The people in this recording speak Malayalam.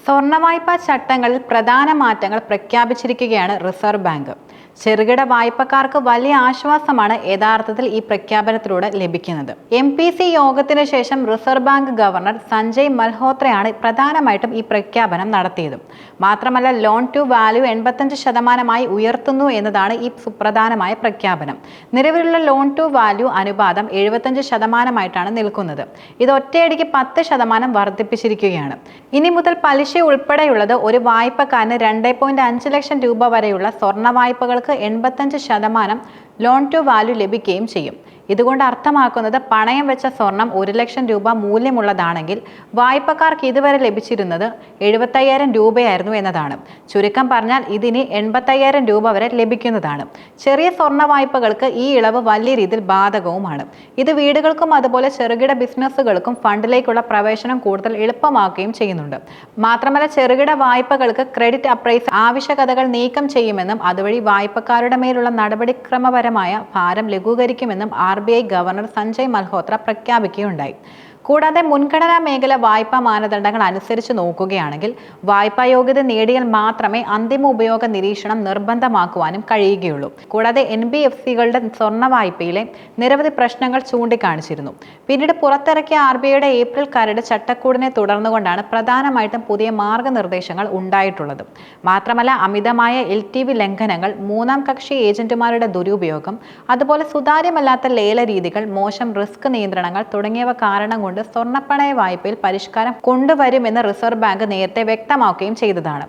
സ്വർണ്ണവായ്പാ ചട്ടങ്ങളിൽ പ്രധാന മാറ്റങ്ങൾ പ്രഖ്യാപിച്ചിരിക്കുകയാണ് റിസർവ് ബാങ്ക്. ചെറുകിട വായ്പക്കാർക്ക് വലിയ ആശ്വാസമാണ് യഥാർത്ഥത്തിൽ ഈ പ്രഖ്യാപനത്തിലൂടെ ലഭിക്കുന്നത്. MPC യോഗത്തിന് ശേഷം റിസർവ് ബാങ്ക് ഗവർണർ സഞ്ജയ് മൽഹോത്രയാണ് പ്രധാനമായിട്ടും ഈ പ്രഖ്യാപനം നടത്തിയത്. മാത്രമല്ല, ലോൺ ടു വാല്യൂ 85% ഉയർത്തുന്നു എന്നതാണ് ഈ സുപ്രധാനമായ പ്രഖ്യാപനം. നിലവിലുള്ള ലോൺ ടു വാല്യൂ അനുപാതം 75% നിൽക്കുന്നത്. ഇത് ഒറ്റയടിക്ക് 10% വർദ്ധിപ്പിച്ചിരിക്കുകയാണ്. ഇനി മുതൽ പലിശ ഉൾപ്പെടെയുള്ളത് ഒരു വായ്പക്കാരന് 2.5 ലക്ഷം രൂപ വരെയുള്ള സ്വർണ്ണ വായ്പകൾക്ക് 85% ലോൺ ടു വാല്യൂ ലഭിക്കുകയും ചെയ്യും. ഇതുകൊണ്ട് അർത്ഥമാക്കുന്നത് പണയം വെച്ച സ്വർണം 1 ലക്ഷം രൂപ മൂല്യമുള്ളതാണെങ്കിൽ വായ്പക്കാർക്ക് ഇതുവരെ ലഭിച്ചിരുന്നത് 75,000 രൂപയായിരുന്നു എന്നതാണ്. ചുരുക്കം പറഞ്ഞാൽ ഇതിന് 85,000 രൂപ വരെ ലഭിക്കുന്നതാണ്. ചെറിയ സ്വർണ്ണ വായ്പകൾക്ക് ഈ ഇളവ് വലിയ രീതിയിൽ ബാധകവുമാണ്. ഇത് വീടുകൾക്കും അതുപോലെ ചെറുകിട ബിസിനസ്സുകൾക്കും ഫണ്ടിലേക്കുള്ള പ്രവേശനം കൂടുതൽ എളുപ്പമാക്കുകയും ചെയ്യുന്നുണ്ട്. മാത്രമല്ല, ചെറുകിട വായ്പകൾക്ക് ക്രെഡിറ്റ് അപ്രൈസ് ആവശ്യകതകൾ നീക്കം ചെയ്യുമെന്നും അതുവഴി വായ്പക്കാരുടെ മേലുള്ള നടപടിക്രമപരമായ ഭാരം ലഘൂകരിക്കുമെന്നും RBI ഗവർണർ സഞ്ജയ് മൽഹോത്ര പ്രഖ്യാപിക്കുകയുണ്ടായി. കൂടാതെ മുൻഗണനാ മേഖല വായ്പാ മാനദണ്ഡങ്ങൾ അനുസരിച്ച് നോക്കുകയാണെങ്കിൽ വായ്പാ യോഗ്യത നേടിയാൽ മാത്രമേ അന്തിമ ഉപയോഗ നിരീക്ഷണം നിർബന്ധമാക്കുവാനും കഴിയുകയുള്ളൂ. കൂടാതെ NBFC-കളുടെ സ്വർണ്ണ വായ്പയിലെ നിരവധി പ്രശ്നങ്ങൾ ചൂണ്ടിക്കാണിച്ചിരുന്നു. പിന്നീട് പുറത്തിറക്കിയ RBIയുടെ ഏപ്രിൽ കരട് ചട്ടക്കൂടിനെ തുടർന്നുകൊണ്ടാണ് പ്രധാനമായിട്ടും പുതിയ മാർഗനിർദ്ദേശങ്ങൾ ഉണ്ടായിട്ടുള്ളത്. മാത്രമല്ല, അമിതമായ LTV ലംഘനങ്ങൾ, മൂന്നാം കക്ഷി ഏജന്റുമാരുടെ ദുരുപയോഗം, അതുപോലെ സുതാര്യമല്ലാത്ത ലേല രീതികൾ, മോശം റിസ്ക് നിയന്ത്രണങ്ങൾ തുടങ്ങിയവ കാരണം കൊണ്ട് സ്വർണ്ണപ്പണയ വായ്പയിൽ പരിഷ്കാരം കൊണ്ടുവരുമെന്ന് റിസർവ് ബാങ്ക് നേരത്തെ വ്യക്തമാക്കുകയും ചെയ്തതാണ്.